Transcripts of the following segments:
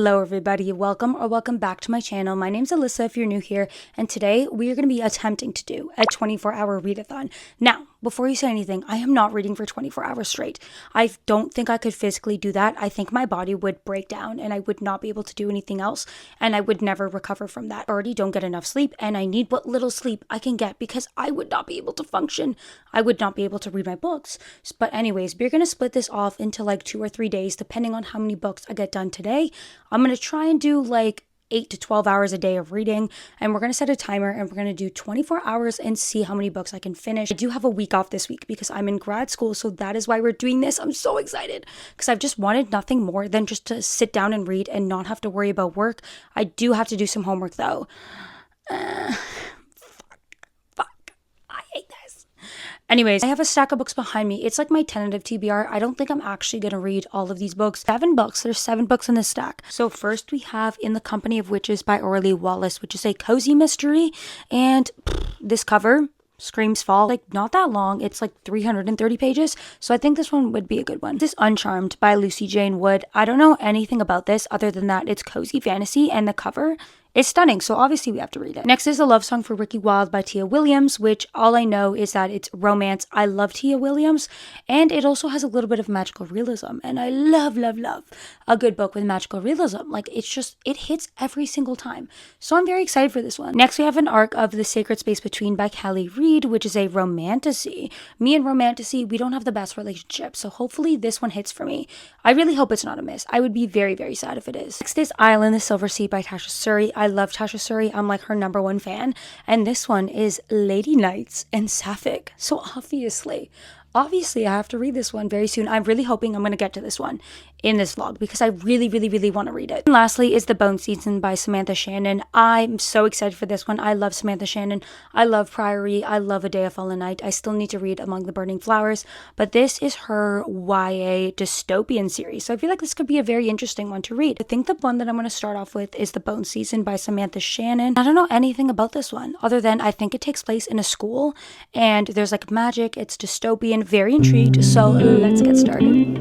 Hello everybody, welcome back to my channel. My name's Alyssa if you're new here, and today we are going to be attempting to do a 24-hour readathon. Now, before you say anything, I am not reading for 24 hours straight. I don't think I could physically do that. I think my body would break down and I would not be able to do anything else, and I would never recover from that. I already don't get enough sleep, and I need what little sleep I can get because I would not be able to function. I would not be able to read my books. But anyways, we're going to split this off into like 2 or 3 days depending on how many books I get done today. I'm going to try and do like 8 to 12 hours a day of reading, and we're going to set a timer and we're going to do 24 hours and see how many books I can finish. I do have a week off this week because I'm in grad school, so that is why we're doing this. I'm so excited because I've just wanted nothing more than just to sit down and read and not have to worry about work. I do have to do some homework though. Anyways, I have a stack of books behind me. It's like my tentative TBR. I don't think I'm actually going to read all of these books. 7 books. There's 7 books in this stack. So first we have In the Company of Witches by Orly Wallace, which is a cozy mystery. And this cover screams fall. Like, not that long. It's like 330 pages. So I think this one would be a good one. This is Uncharmed by Lucy Jane Wood. I don't know anything about this other than that it's cozy fantasy and the cover is stunning, so obviously we have to read it. Next is A Love Song for Ricky Wilde by Tia Williams, which all I know is that it's romance. I love Tia Williams, and it also has a little bit of magical realism, and I love a good book with magical realism. Like, it's just, it hits every single time. So I'm very excited for this one. Next, we have An Arc of the Sacred Space Between by Kelly Reid, which is a romantasy. Me and romantasy, we don't have the best relationship, so hopefully this one hits for me. I really hope it's not a miss. I would be very, very sad if it is. Next is Island, the Silver Sea by Tasha Suri. I love Tasha Suri. I'm like her #1 fan. And this one is Lady Knights and Sapphic. So obviously I have to read this one very soon. I'm really hoping I'm going to get to this one in this vlog because I really want to read it. And lastly is The Bone Season by Samantha Shannon. I'm so excited for this one. I love Samantha Shannon. I love Priory. I love A Day of Fallen Night. I still need to read Among the Burning Flowers, but this is her YA dystopian series. So I feel like this could be a very interesting one to read. I think the one that I'm going to start off with is The Bone Season by Samantha Shannon. I don't know anything about this one other than I think it takes place in a school and there's like magic. It's dystopian. Very intrigued. So let's get started.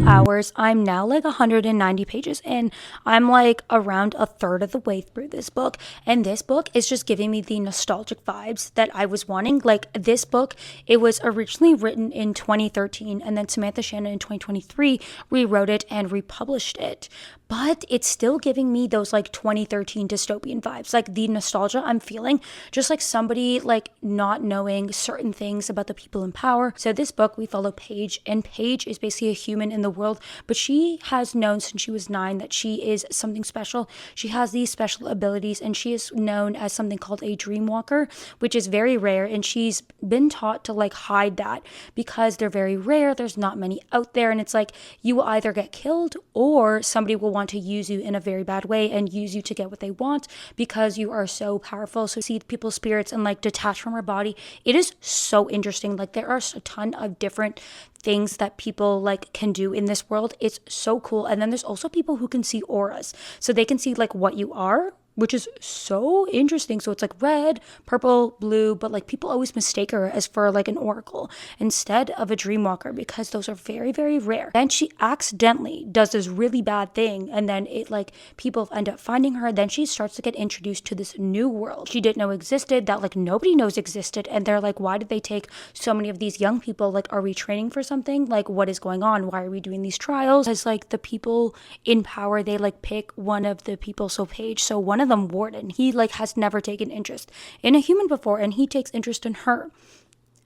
Hours. I'm now like 190 pages in. I'm like around a third of the way through this book, and this book is just giving me the nostalgic vibes that I was wanting. Like, this book, it was originally written in 2013 and then Samantha Shannon in 2023 rewrote it and republished it, but it's still giving me those like 2013 dystopian vibes, like the nostalgia I'm feeling, just like somebody like not knowing certain things about the people in power. So this book, we follow Paige, and Paige is basically a human in the world, but she has known since she was 9 that she is something special. She has these special abilities, and she is known as something called a dream walker, which is very rare, and she's been taught to like hide that because they're very rare. There's not many out there, and it's like you will either get killed or somebody will want to use you in a very bad way and use you to get what they want because you are so powerful. So see people's spirits and like detach from her body. It is so interesting. Like, there are a ton of different things that people like can do in this world. It's so cool. And then there's also people who can see auras, so they can see like what you are, which is so interesting. So it's like red, purple, blue, but like people always mistake her as for like an oracle instead of a dreamwalker because those are very, very rare. Then she accidentally does this really bad thing, and then it like people end up finding her. Then she starts to get introduced to this new world she didn't know existed, that like nobody knows existed, and they're like, why did they take so many of these young people? Like, are we training for something? Like, what is going on? Why are we doing these trials? As like the people in power, they like pick one of the people. So Paige, so one of them, Warden, he like has never taken interest in a human before, and he takes interest in her.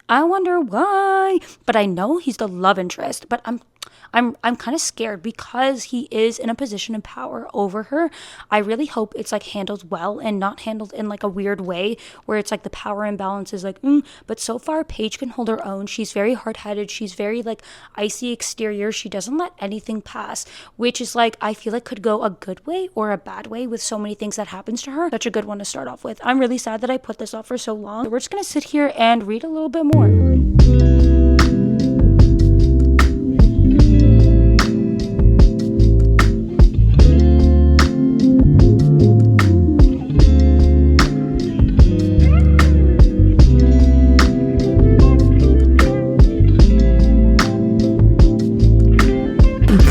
I wonder why. But I know he's the love interest, but I'm kind of scared because he is in a position of power over her. I really hope it's like handled well and not handled in like a weird way where it's like the power imbalance is like, but so far Paige can hold her own. She's very hard-headed. She's very like icy exterior. She doesn't let anything pass, which is like, I feel like could go a good way or a bad way with so many things that happens to her. Such a good one to start off with. I'm really sad that I put this off for so long. So we're just gonna sit here and read a little bit more.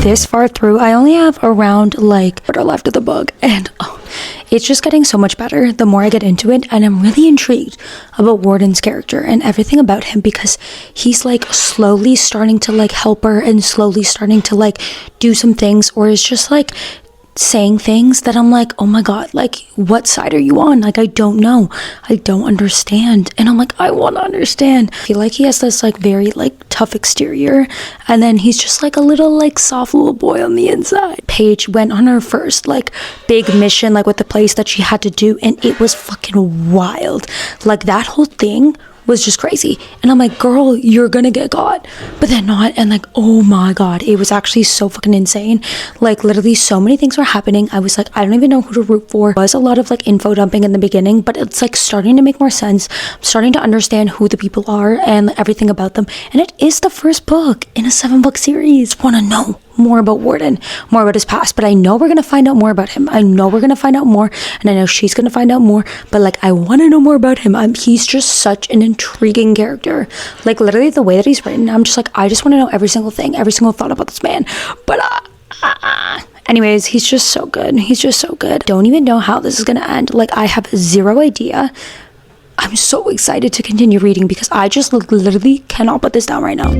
This far through, I only have around like quarter left of the book, and it's just getting so much better the more I get into it, and I'm really intrigued about Warden's character and everything about him because he's like slowly starting to like help her and slowly starting to like do some things, or is just like saying things that I'm like, oh my god, like what side are you on? Like I don't know, I don't understand, and I'm like, I want to understand. I feel like he has this like very like tough exterior, and then he's just like a little like soft little boy on the inside. Paige went on her first like big mission like with the place that she had to do, and it was fucking wild. Like that whole thing was just crazy, and I'm like, girl, you're gonna get caught, but then not. And like, oh my god, it was actually so fucking insane. Like literally so many things were happening. I was like, I don't even know who to root for. There was a lot of like info dumping in the beginning, but it's like starting to make more sense. I'm starting to understand who the people are and everything about them, and it is the first book in a 7-book series. Want to know more about Warden, more about his past, but I know we're gonna find out more about him. I know we're gonna find out more, and I know she's gonna find out more, but like I want to know more about him. He's just such an intriguing character. Like literally the way that he's written, I'm just like, I just want to know every single thing, every single thought about this man. But anyways, he's just so good. He's just so good. Don't even know how this is gonna end. Like I have zero idea. I'm so excited to continue reading because I just literally cannot put this down right now.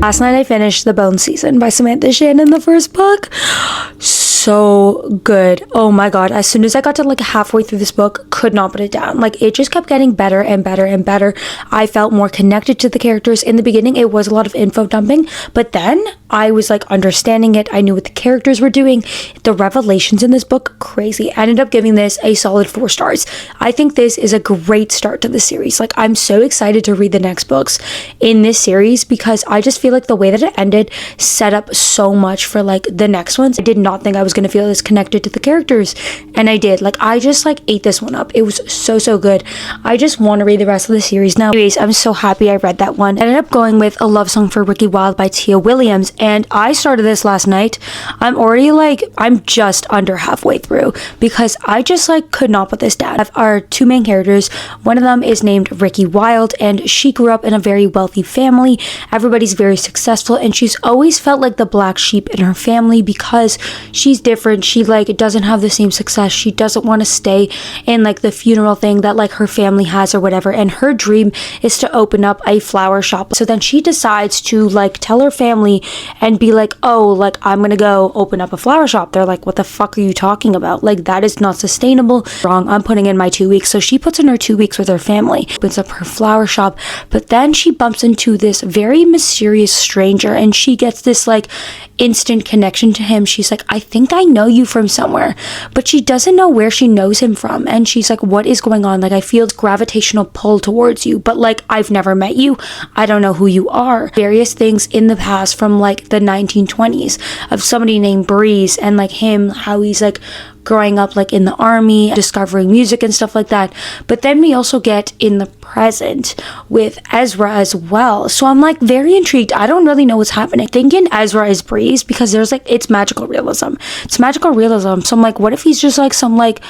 Last night I finished The Bone Season by Samantha Shannon, the first book. So good. Oh my god. As soon as I got to like halfway through this book, could not put it down. Like it just kept getting better and better and better. I felt more connected to the characters. In the beginning, it was a lot of info dumping, but then I was like understanding it. I knew what the characters were doing. The revelations in this book, crazy. I ended up giving this a solid 4 stars. I think this is a great start to the series. Like I'm so excited to read the next books in this series because I just feel like the way that it ended set up so much for like the next ones. I did not think I was gonna feel this connected to the characters, and I did. Like I just like ate this one up. It was so good. I just want to read the rest of the series now. Anyways, I'm so happy I read that one. I ended up going with A Love Song for Ricky Wilde by Tia Williams, and I started this last night. I'm just under halfway through because I just like could not put this down. Our 2 main characters, one of them is named Ricky Wilde, and she grew up in a very wealthy family. Everybody's very successful, and she's always felt like the black sheep in her family because she's different. She like doesn't have the same success. She doesn't want to stay in like the funeral thing that like her family has or whatever, and her dream is to open up a flower shop. So then she decides to like tell her family and be like, oh, like I'm gonna go open up a flower shop. They're like, what the fuck are you talking about? Like that is not sustainable. Wrong, I'm putting in my 2 weeks. So she puts in her 2 weeks with her family, opens up her flower shop, but then she bumps into this very mysterious stranger and she gets this like instant connection to him. She's like, I think I know you from somewhere, but she doesn't know where she knows him from. And she's like, what is going on? Like I feel gravitational pull towards you, but like I've never met you. I don't know who you are. Various things in the past from like the 1920s of somebody named Breeze and like him, how he's like growing up like in the army, discovering music and stuff like that. But then we also get in the present with Ezra as well. So I'm like very intrigued. I don't really know what's happening. Thinking Ezra is Breeze because there's like, it's magical realism. It's magical realism. So I'm like, what if he's just like some like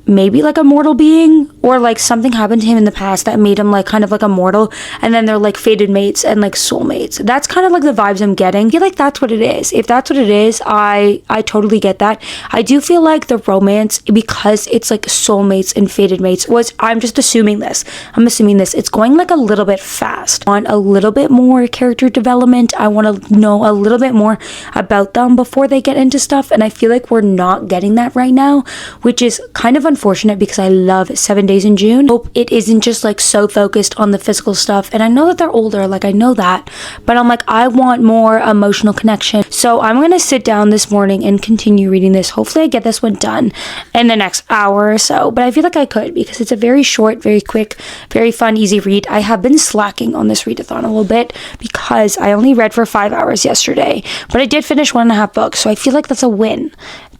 maybe like a mortal being, or like something happened to him in the past that made him like kind of like a mortal, and then they're like fated mates and like soulmates. That's kind of like the vibes I'm getting. I feel like that's what it is. If that's what it is, I totally get that. I do feel like the romance, because it's like soulmates and fated mates, was, I'm just assuming this, it's going like a little bit fast. I want a little bit more character development. I want to know a little bit more about them before they get into stuff, and I feel like we're not getting that right now, which is kind of unfortunate because I love 7 Days in June. Hope it isn't just like so focused on the physical stuff, and I know that they're older, like I know that, but I'm like, I want more emotional connection. So I'm gonna sit down this morning and continue reading this. Hopefully I get this one done in the next hour or so, but I feel like I could because it's a very short, very quick, very fun, easy read. I have been slacking on this readathon a little bit because I only read for 5 hours yesterday, but I did finish 1.5 books, so I feel like that's a win.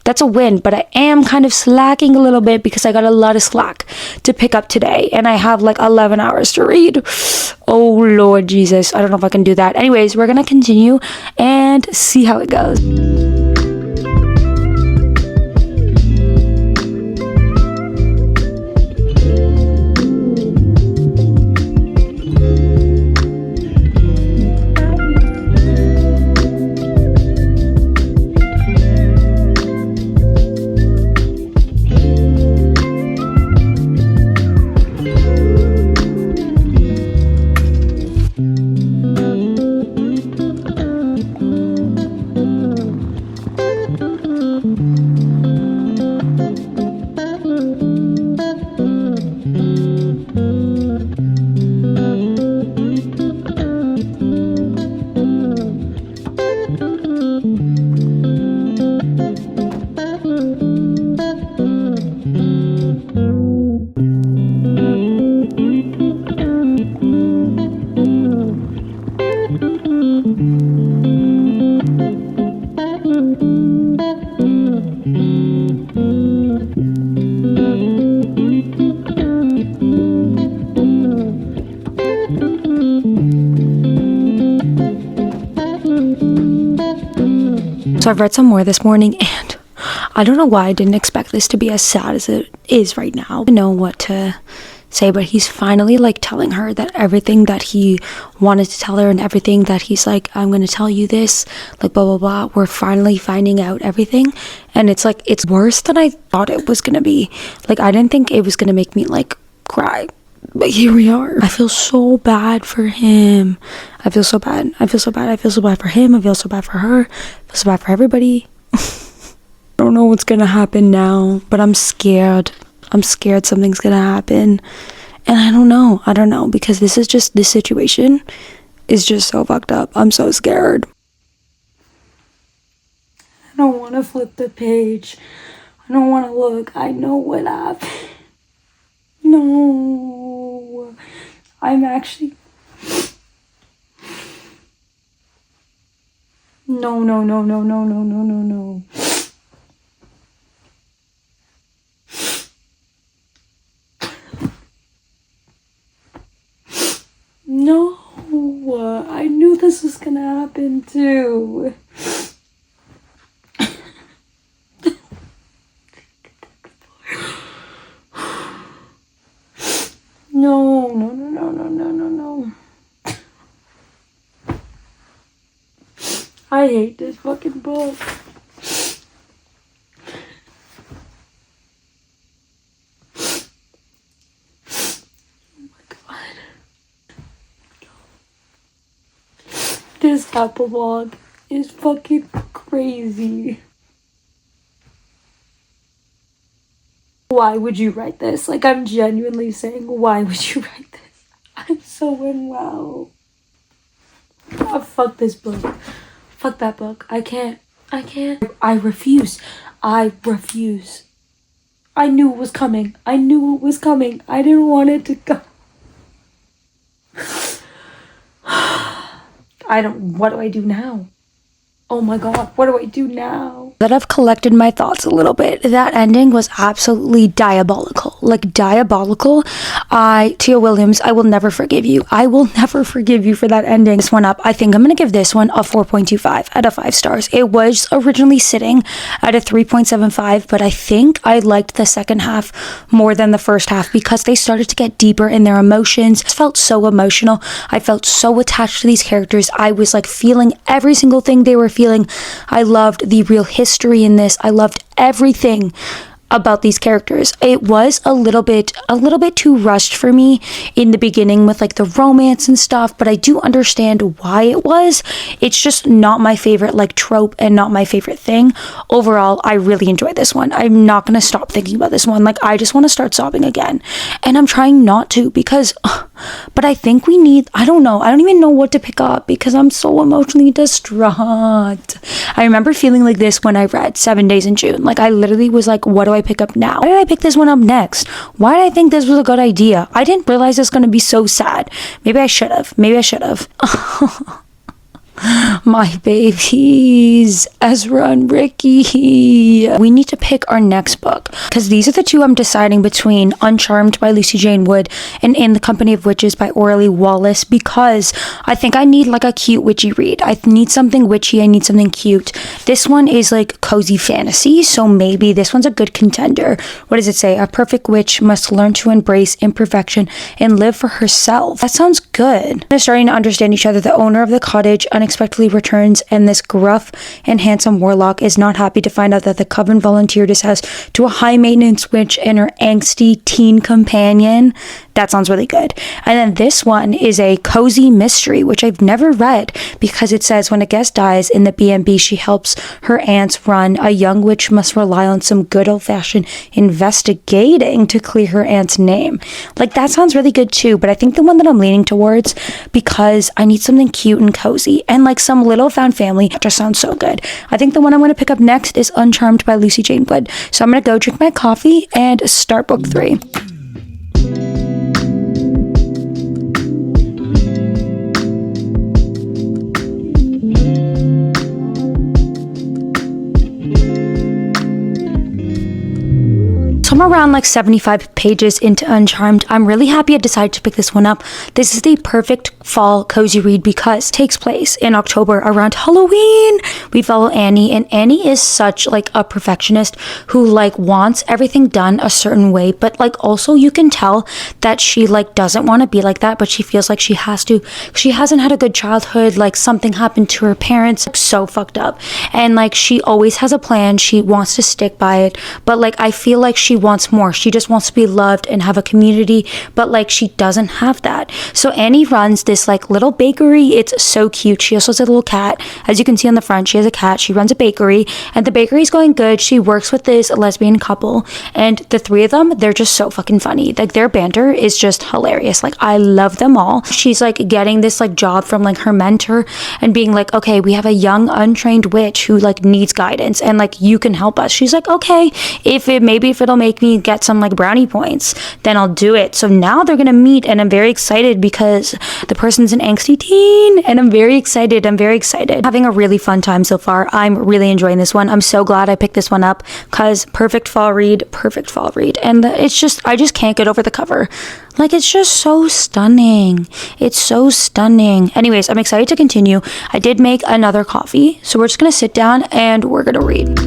That's a win, but I am kind of slacking a little bit because I got a lot of slack to pick up today, and I have like 11 hours to read. Oh Lord Jesus, I don't know if I can do that. Anyways, we're gonna continue and see how it goes. So I've read some more this morning, and I don't know why I didn't expect this to be as sad as it is right now. I don't know what to say, but he's finally like telling her that everything that he wanted to tell her and everything that he's like, I'm gonna tell you this, like blah blah blah, we're finally finding out everything. And it's like, it's worse than I thought it was gonna be. Like I didn't think it was gonna make me like cry, but here we are. I feel so bad for him. I feel so bad for him. I feel so bad for her. I feel so bad for everybody. I don't know what's gonna happen now, but I'm scared. I'm scared something's gonna happen, and I don't know because this situation is just so fucked up. I'm so scared. I don't want to flip the page. I don't want to look. I know what happened. No, I'm actually no. No, I knew this was gonna happen too. No. I hate this fucking book. This epilogue is fucking crazy. Why would you write this? Like, I'm genuinely saying, why would you write this? I'm so unwell. Oh, fuck this book. Fuck that book. I can't. I refuse. I knew it was coming. I didn't want it to go. What do I do now? Oh my god, what do I do now? That I've collected my thoughts a little bit. That ending was absolutely diabolical. Like, diabolical. Tia Williams, I will never forgive you. I will never forgive you for that ending. This one up, I think I'm gonna give this one a 4.25 out of 5 stars. It was originally sitting at a 3.75, but I think I liked the second half more than the first half because they started to get deeper in their emotions. It felt so emotional. I felt so attached to these characters. I was like feeling every single thing they were feeling. I loved the real history in this. I loved everything about these characters. It was a little bit too rushed for me in the beginning with like the romance and stuff, but I do understand why it was. It's just not my favorite like trope and not my favorite thing. Overall, I really enjoyed this one. I'm not gonna stop thinking about this one. Like, I just want to start sobbing again, and I'm trying not to because but I think we need, I don't know, I don't even know what to pick up because I'm so emotionally distraught. I remember feeling like this when I read 7 Days in June. Like, I literally was like, what do I pick up now? Why did I pick this one up next? Why did I think this was a good idea? I didn't realize it's going to be so sad. Maybe I should have. My babies, Ezra and Ricky. We need to pick our next book because these are the two I'm deciding between: Uncharmed by Lucy Jane Wood and In the Company of Witches by Orly Wallace, because I think I need like a cute witchy read. I need something witchy. I need something cute. This one is like cozy fantasy, so maybe this one's a good contender. What does it say? A perfect witch must learn to embrace imperfection and live for herself. That sounds good. They're starting to understand each other. The owner of the cottage unexpectedly returns, and this gruff and handsome warlock is not happy to find out that the coven volunteered his house to a high maintenance witch and her angsty teen companion. That sounds really good. And then this one is a cozy mystery, which I've never read, because it says when a guest dies in the B&B she helps her aunts run, a young witch must rely on some good old-fashioned investigating to clear her aunt's name. Like, that sounds really good too, but I think the one that I'm leaning towards, because I need something cute and cozy and like some little found family, just sounds so good. I think the one I'm going to pick up next is Uncharmed by Lucy Jane Wood. So I'm going to go drink my coffee and start book 3. So I'm around like 75 pages into Uncharmed. I'm really happy I decided to pick this one up. This is the perfect fall cozy read because it takes place in October around Halloween. We follow Annie, and Annie is such like a perfectionist who like wants everything done a certain way, but like also you can tell that she like doesn't want to be like that, but she feels like she has to. She hasn't had a good childhood, like something happened to her parents, like, so fucked up, and like she always has a plan. She wants to stick by it, but like I feel like she wants more. She just wants to be loved and have a community, but like she doesn't have that. So Annie runs this like little bakery. It's so cute. She also has a little cat. As you can see on the front, she has a cat. She runs a bakery, and the bakery's going good. She works with this lesbian couple, and the three of them, they're just so fucking funny. Like, their banter is just hilarious. Like, I love them all. She's like getting this like job from like her mentor and being like, okay, we have a young untrained witch who like needs guidance, and like you can help us. She's like, okay, if it'll make me get some like brownie points, then I'll do it. So now they're gonna meet, and I'm very excited because the person's an angsty teen, and I'm very excited. Having a really fun time so far. I'm really enjoying this one. I'm so glad I picked this one up because perfect fall read, and it's just, I just can't get over the cover. Like, it's just so stunning. It's so stunning. Anyways, I'm excited to continue. I did make another coffee, so we're just gonna sit down and we're gonna read.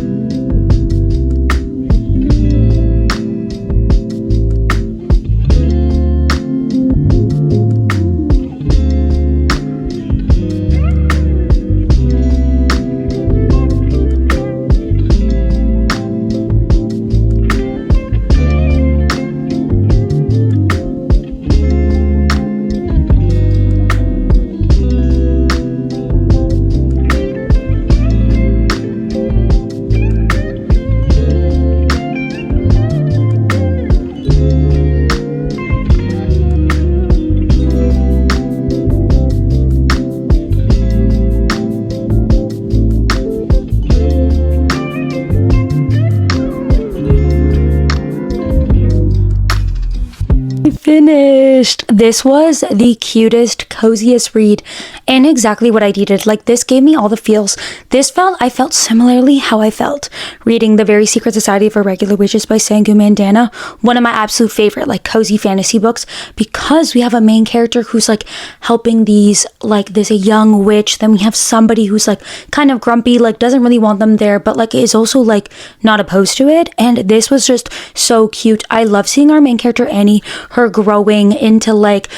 Finished. This was the cutest, coziest read and exactly what I needed. Like, this gave me all the feels. I felt similarly how I felt reading The Very Secret Society of Irregular Witches by Sangu Mandana, one of my absolute favorite like cozy fantasy books, because we have a main character who's like helping these, like, there's a young witch, then we have somebody who's like kind of grumpy, like doesn't really want them there, but like is also like not opposed to it. And this was just so cute. I love seeing our main character Annie, her growing into like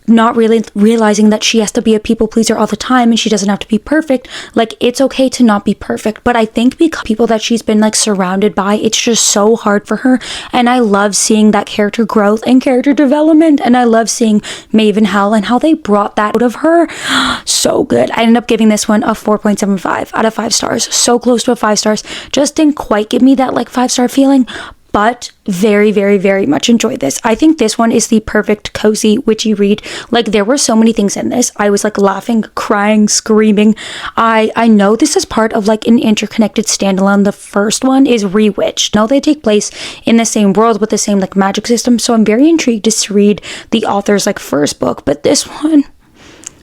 not really realizing that she has to be a people pleaser all the time and she doesn't have to be perfect. Like, it's okay to not be perfect, but I think because people that she's been like surrounded by, it's just so hard for her. And I love seeing that character growth and character development, and I love seeing Maven Hell and how they brought that out of her. So good. I ended up giving this one a 4.75 out of 5 stars, so close to a 5 stars. Just didn't quite give me that like 5-star feeling, but very, very, very much enjoyed this. I think this one is the perfect cozy witchy read. Like, there were so many things in this. I was like laughing, crying, screaming. I know this is part of like an interconnected standalone. The first one is Rewitched. Now they take place in the same world with the same like magic system, so I'm very intrigued to read the author's like first book. But this one,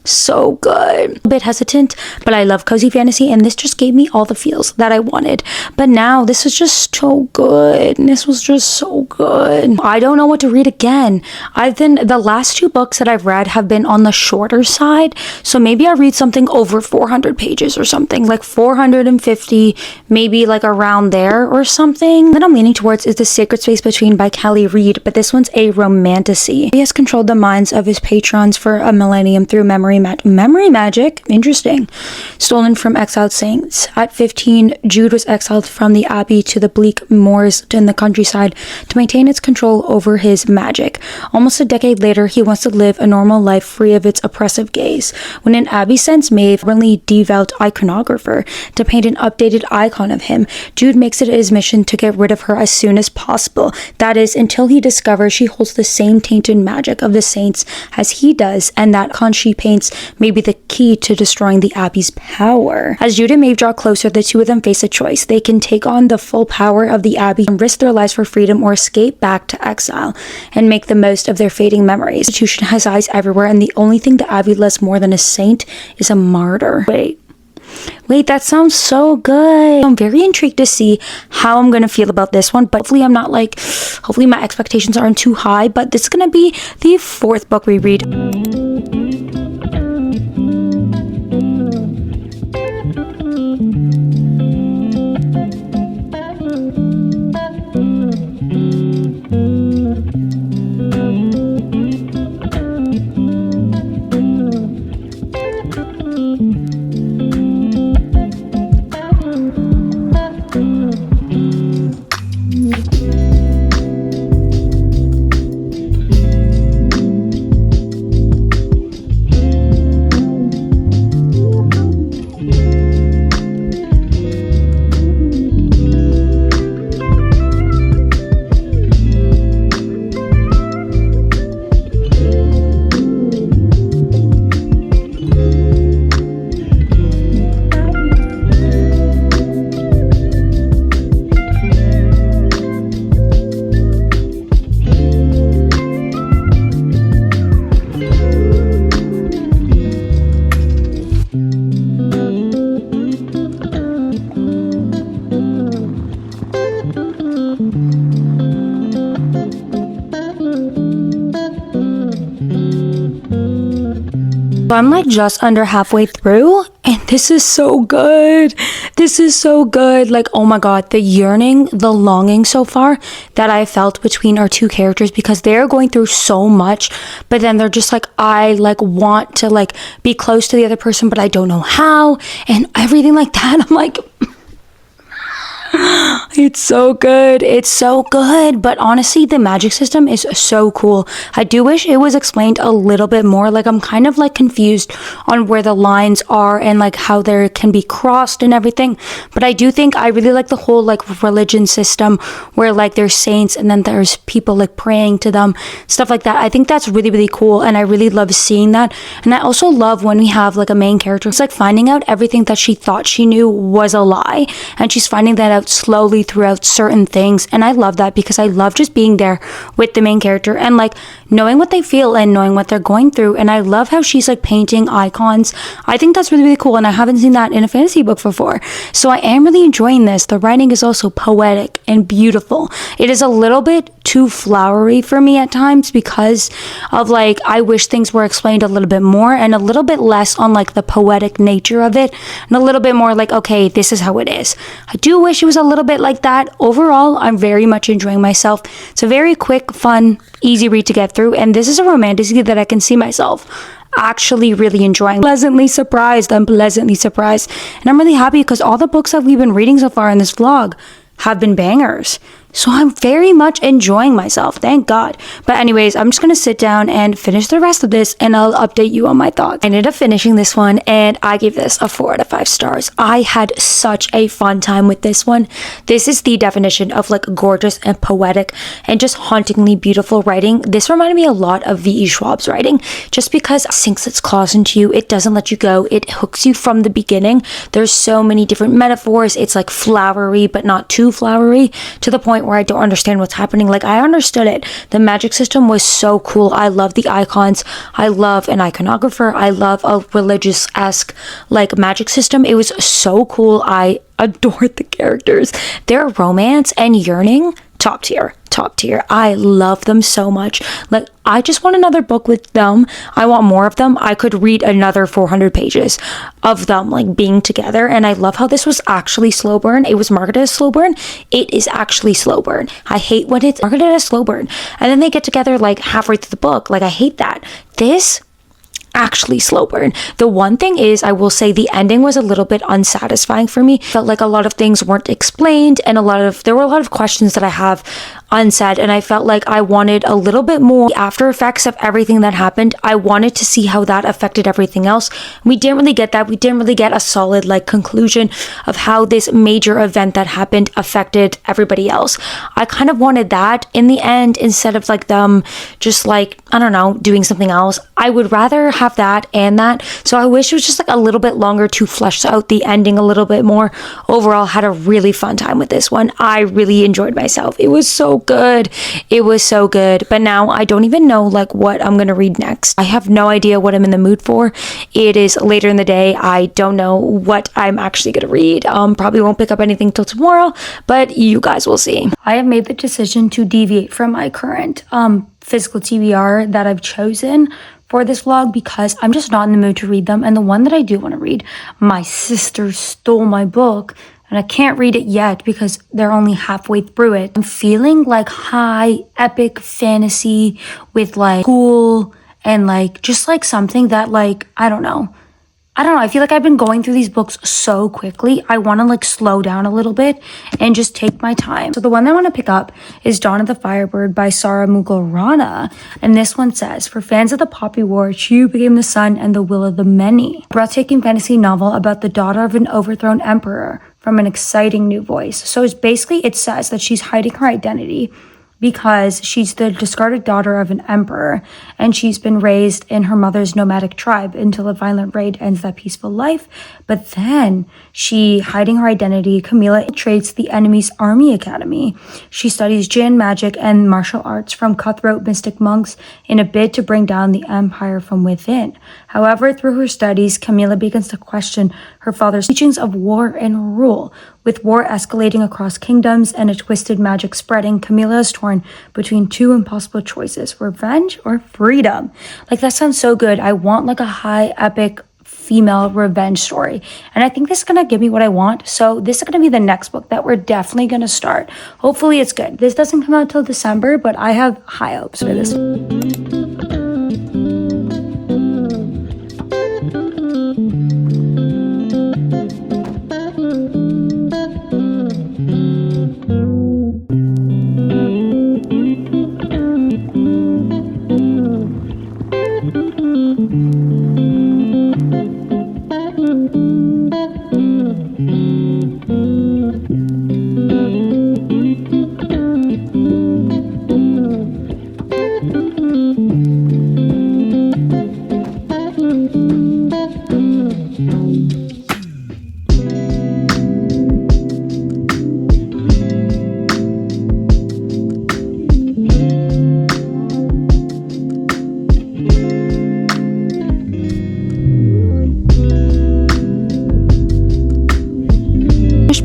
so good. A bit hesitant, but I love cozy fantasy, and this just gave me all the feels that I wanted. But now this is just so good. This was just so good. I don't know what to read again. The last 2 books that I've read have been on the shorter side, so maybe I'll read something over 400 pages or something, like 450, maybe like around there or something. That I'm leaning towards is The Sacred Space Between by Callie Reed, but this one's a romantasy. He has controlled the minds of his patrons for a millennium through memory magic. Interesting. Stolen from exiled saints. At 15, Jude was exiled from the abbey to the bleak moors in the countryside to maintain its control over his magic. Almost a decade later, he wants to live a normal life free of its oppressive gaze. When an abbey sends Maeve, a really devout iconographer, to paint an updated icon of him, Jude makes it his mission to get rid of her as soon as possible. That is, until he discovers she holds the same tainted magic of the saints as he does, and that icon she paints may be the key to destroying the Abbey's power. As Jude and Maeve draw closer, the two of them face a choice. They can take on the full power of the Abbey and risk their lives for freedom, or escape back to exile and make the most of their fading memories. The institution has eyes everywhere, and the only thing the Abbey loves more than a saint is a martyr. Wait, that sounds so good. I'm very intrigued to see how I'm going to feel about this one, but hopefully my expectations aren't too high, but this is going to be the 4th book we read. So I'm like just under halfway through, and this is so good. This is so good. Like, oh my god, the yearning, the longing so far that I felt between our 2 characters, because they're going through so much, but then they're just like, I like want to like be close to the other person, but I don't know how, and everything like that. I'm like, it's so good. It's so good. But honestly, the magic system is so cool. I do wish it was explained a little bit more. Like, I'm kind of like confused on where the lines are and like how there can be crossed and everything. But I do think I really like the whole like religion system where like there's saints and then there's people like praying to them, stuff like that. I think that's really, really cool. And I really love seeing that. And I also love when we have like a main character. It's like finding out everything that she thought she knew was a lie. And she's finding that out out slowly throughout certain things, and I love that because I love just being there with the main character and like knowing what they feel and knowing what they're going through. And I love how she's like painting icons. I think that's really, really cool, and I haven't seen that in a fantasy book before. So I am really enjoying this. The writing is also poetic and beautiful. It is a little bit too flowery for me at times because of like, I wish things were explained a little bit more and a little bit less on like the poetic nature of it and a little bit more like, okay, this is how it is. I do wish it was a little bit like that. Overall, I'm very much enjoying myself. It's a very quick, fun, easy read to get through, and this is a romantasy that I can see myself actually really enjoying. I'm pleasantly surprised, and I'm really happy because all the books that we've been reading so far in this vlog have been bangers. So I'm very much enjoying myself, thank God. But anyways, I'm just gonna sit down and finish the rest of this, and I'll update you on my thoughts. I ended up finishing this one, and I gave this a 4 out of 5 stars. I had such a fun time with this one. This is the definition of like gorgeous and poetic and just hauntingly beautiful writing. This reminded me a lot of V.E. Schwab's writing, just because it sinks its claws into you. It doesn't let you go. It hooks you from the beginning. There's so many different metaphors. It's like flowery, but not too flowery, to the point where I don't understand what's happening. Like, I understood it. The magic system was so cool. I love the icons. I love an iconographer. I love a religious-esque like magic system. It was so cool. I adored the characters. Their romance and yearning, top tier. I love them so much. Like, I just want another book with them. I want more of them. I could read another 400 pages of them like being together. And I love how this was actually slow burn. It was marketed as slow burn. It is actually slow burn. I hate when it's marketed as slow burn and then they get together like halfway through the book. Like, I hate that. This actually slow burn. The one thing is, I will say the ending was a little bit unsatisfying for me. Felt like a lot of things weren't explained, and there were a lot of questions that I have unsaid, and I felt like I wanted a little bit more after effects of everything that happened. I wanted to see how that affected everything else. We didn't really get that. We didn't really get a solid like conclusion of how this major event that happened affected everybody else. I kind of wanted that in the end instead of like them just like, I don't know, doing something else. I would rather have that and that. So I wish it was just like a little bit longer to flesh out the ending a little bit more. Overall, had a really fun time with this one. I really enjoyed myself. It was so good. It was so good. But now I don't even know like what I'm gonna read next. I have no idea what I'm in the mood for. It is later in the day. I don't know what I'm actually gonna read. Probably won't pick up anything till tomorrow, but you guys will see. I have made the decision to deviate from my current physical TBR that I've chosen for this vlog because I'm just not in the mood to read them. And the one that I do want to read, my sister stole my book and I can't read it yet because they're only halfway through it. I'm feeling like high epic fantasy with like cool and like just like something that like, I don't know. I feel like I've been going through these books so quickly. I want to like slow down a little bit and just take my time. So the one I want to pick up is Dawn of the Firebird by Sarah Mughal Rana. And this one says, for fans of the Poppy War, Chu became the sun and the will of the many. A breathtaking fantasy novel about the daughter of an overthrown emperor from an exciting new voice. So it's basically, it says that she's hiding her identity because she's the discarded daughter of an emperor and she's been raised in her mother's nomadic tribe until a violent raid ends that peaceful life. But then she, hiding her identity, Camilla infiltrates the enemy's army academy. She studies Jinn magic and martial arts from cutthroat mystic monks in a bid to bring down the empire from within. However, through her studies, Camilla begins to question her father's teachings of war and rule. With war escalating across kingdoms and a twisted magic spreading, Camilla is torn between two impossible choices, revenge or freedom. Like, that sounds so good. I want like a high epic female revenge story. And I think this is going to give me what I want. So this is going to be the next book that we're definitely going to start. Hopefully it's good. This doesn't come out till December, but I have high hopes for this.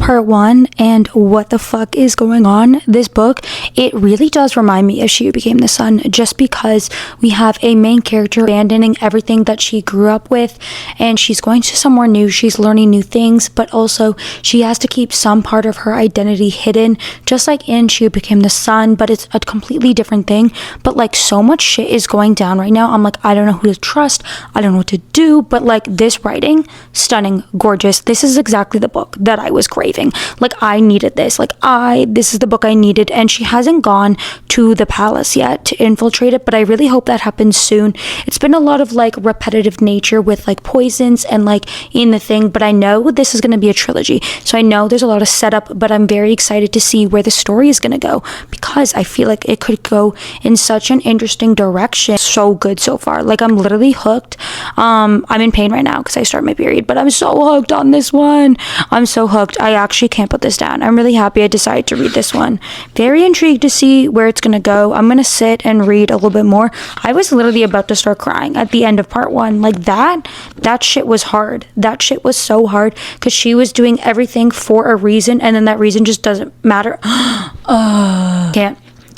part 1 and what the fuck is going on. This book, it really does remind me of She Who Became the Sun, just because we have a main character abandoning everything that she grew up with, and she's going to somewhere new, she's learning new things, but also she has to keep some part of her identity hidden, just like in She Who Became the Sun, but it's a completely different thing. But like, so much shit is going down right now. I'm like, I don't know who to trust, I don't know what to do. But like, this writing, stunning, gorgeous. This is exactly the book that I was craving. Like, I needed this. Like, this is the book I needed. And she hasn't gone to the palace yet to infiltrate it, but I really hope that happens soon. It's been a lot of like repetitive nature with like poisons and like in the thing, but I know this is going to be a trilogy, so I know there's a lot of setup, but I'm very excited to see where the story is going to go, because I feel like it could go in such an interesting direction. So good so far. Like, I'm literally hooked. I'm in pain right now because I start my period, but I'm so hooked on this one. I'm so hooked. I actually can't put this down. I'm really happy I decided to read this one. Very intrigued to see where it's gonna go. I'm gonna sit and read a little bit more. I was literally about to start crying at the end of part 1. Like, that shit was hard. That shit was so hard, because she was doing everything for a reason, and then that reason just doesn't matter.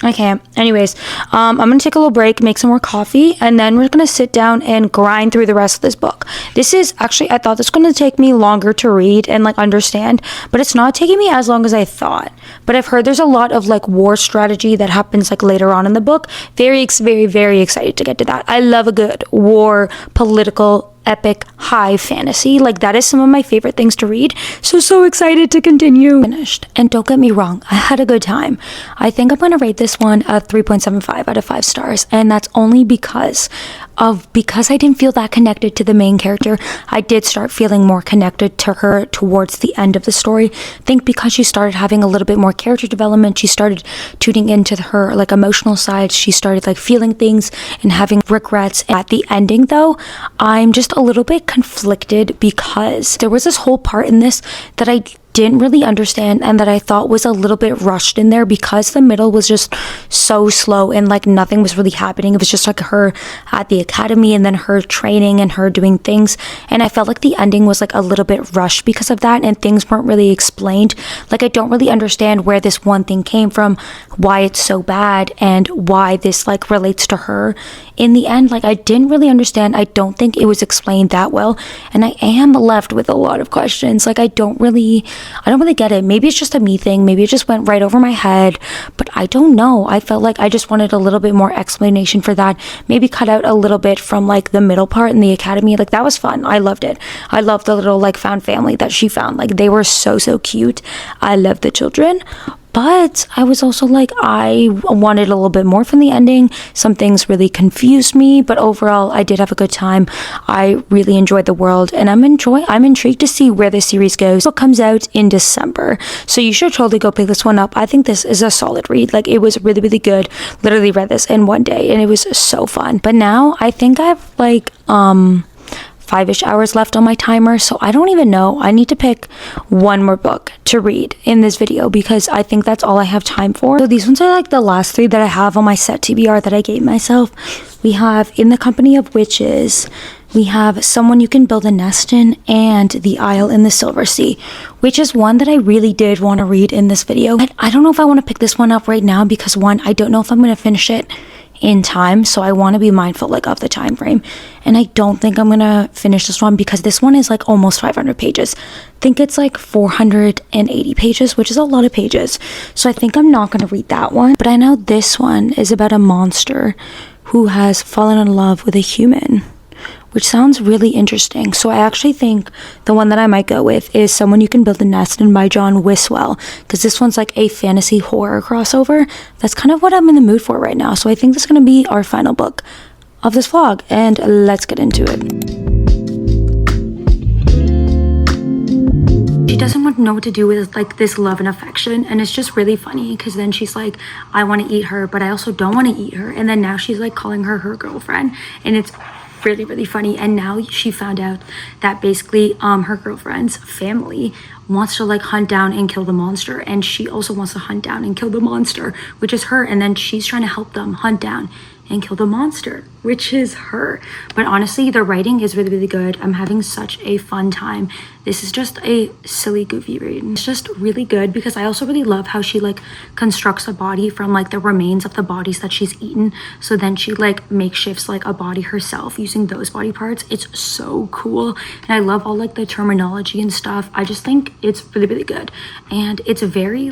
I can't. Anyways, I'm gonna take a little break, make some more coffee, and then we're gonna sit down and grind through the rest of this book. This is actually, I thought this was gonna take me longer to read and like understand, but it's not taking me as long as I thought. But I've heard there's a lot of like war strategy that happens like later on in the book. Very, very excited to get to that. I love a good war, political, epic, high fantasy. Like, that is some of my favorite things to read. So excited to continue. Finished. And don't get me wrong, I had a good time. I think I'm going to rate this one a 3.75 out of 5 stars. And that's only because I didn't feel that connected to the main character. I did start feeling more connected to her towards the end of the story. I think because she started having a little bit more character development, she started tuning into her like emotional side. She started like feeling things and having regrets. At the ending though, I'm just a little bit conflicted, because there was this whole part in this that I didn't really understand and that I thought was a little bit rushed in there, because the middle was just so slow and like nothing was really happening. It was just like her at the academy and then her training and her doing things, and I felt like the ending was like a little bit rushed because of that, and things weren't really explained. Like, I don't really understand where this one thing came from, why it's so bad, and why this like relates to her in the end. Like, I didn't really understand. I don't think it was explained that well, and I am left with a lot of questions. Like, I don't really get it. Maybe it's just a me thing. Maybe it just went right over my head, but I don't know. I felt like I just wanted a little bit more explanation for that. Maybe cut out a little bit from like the middle part in the academy. Like, that was fun. I loved it. I loved the little like found family that she found. Like, they were so cute. I love the children. But I was also like, I wanted a little bit more from the ending. Some things really confused me, but overall, I did have a good time. I really enjoyed the world, and I'm intrigued to see where this series goes. It comes out in December, so you should totally go pick this one up. I think this is a solid read. Like, it was really good. Literally read this in one day, and it was so fun. But now I think I have like 5-ish hours left on my timer, so I don't even know. I need to pick one more book to read in this video, because I think that's all I have time for. So these ones are like the last 3 that I have on my set TBR that I gave myself. We have In the Company of Witches, we have Someone You Can Build a Nest In, and The Isle in the Silver Sea, which is one that I really did want to read in this video. But I don't know if I want to pick this one up right now, because one, I don't know if I'm going to finish it in time, so I want to be mindful like of the time frame, and I don't think I'm gonna finish this one because this one is like almost 500 pages. I think it's like 480 pages, which is a lot of pages, so I think I'm not gonna read that one. But I know this one is about a monster who has fallen in love with a human, which sounds really interesting. So I actually think the one that I might go with is Someone You Can Build a Nest In by John Wiswell, because this one's like a fantasy horror crossover. That's kind of what I'm in the mood for right now. So I think this is going to be our final book of this vlog, and let's get into it. She doesn't want to know what to do with like this love and affection, and it's just really funny because then she's like, I want to eat her, but I also don't want to eat her, and then now she's like calling her her girlfriend, and it's really funny. And now she found out that basically her girlfriend's family wants to like hunt down and kill the monster, and she also wants to hunt down and kill the monster, which is her, and then she's trying to help them hunt down and kill the monster, which is her. But honestly, the writing is really good. I'm having such a fun time. this is just a silly, goofy read. It's just really good because I also really love how she like constructs a body from like the remains of the bodies that she's eaten. So then she like makeshifts like a body herself using those body parts. It's so cool. And I love all like the terminology and stuff. I just think it's really, really good. And it's very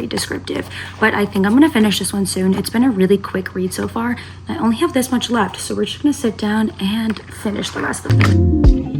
descriptive. But I think I'm gonna finish this one soon. It's been a really quick read so far. I only have this much left. So we're just gonna sit down and finish the rest of it.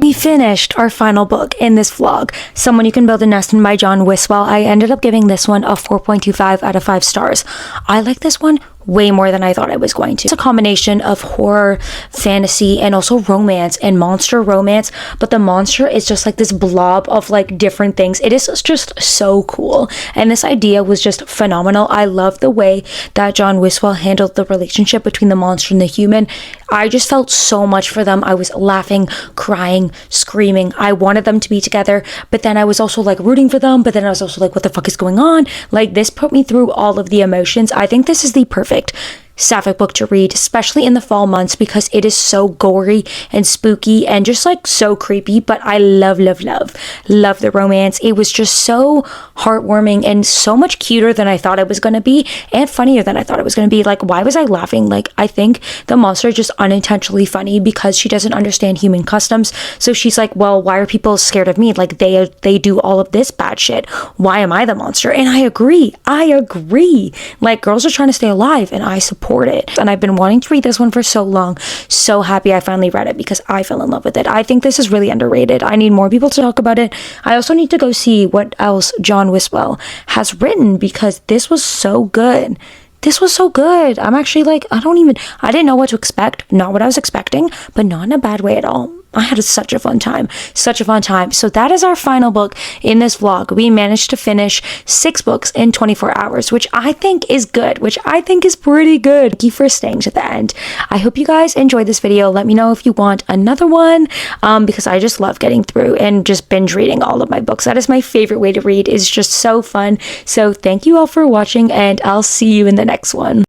We finished our final book in this vlog, Someone You Can Build a Nest In by John Wiswell. I ended up giving this one a 4.25 out of 5 stars. I like this one way more than I thought I was going to. It's a combination of horror, fantasy, and also romance and monster romance, but the monster is just like this blob of like different things. It is just so cool, and this idea was just phenomenal. I love the way that John Wiswell handled the relationship between the monster and the human. I just felt so much for them. I was laughing, crying, screaming. I wanted them to be together, but then I was also like rooting for them, but then I was also like, what the fuck is going on? Like, this put me through all of the emotions. I think this is the perfect sapphic book to read, especially in the fall months, because it is so gory and spooky and just like so creepy. But I love the romance. It was just so heartwarming and so much cuter than I thought it was going to be, and funnier than I thought it was going to be. Like, why was I laughing? Like, I think the monster is just unintentionally funny because she doesn't understand human customs. So she's like, well, why are people scared of me? Like, they do all of this bad shit. Why am I the monster? And I agree. Like, girls are trying to stay alive, and I support it. And I've been wanting to read this one for so long. So happy I finally read it because I fell in love with it. I think this is really underrated. I need more people to talk about it. I also need to go see what else John Wiswell has written because this was so good. This was so good. I'm actually like, I didn't know what to expect. Not what I was expecting, but not in a bad way at all. I had such a fun time. So that is our final book in this vlog. We managed to finish 6 books in 24 hours, which I think is good, which I think is pretty good. Thank you for staying to the end. I hope you guys enjoyed this video. Let me know if you want another one, because I just love getting through and just binge reading all of my books. That is my favorite way to read. It's just so fun. So thank you all for watching, and I'll see you in the next one.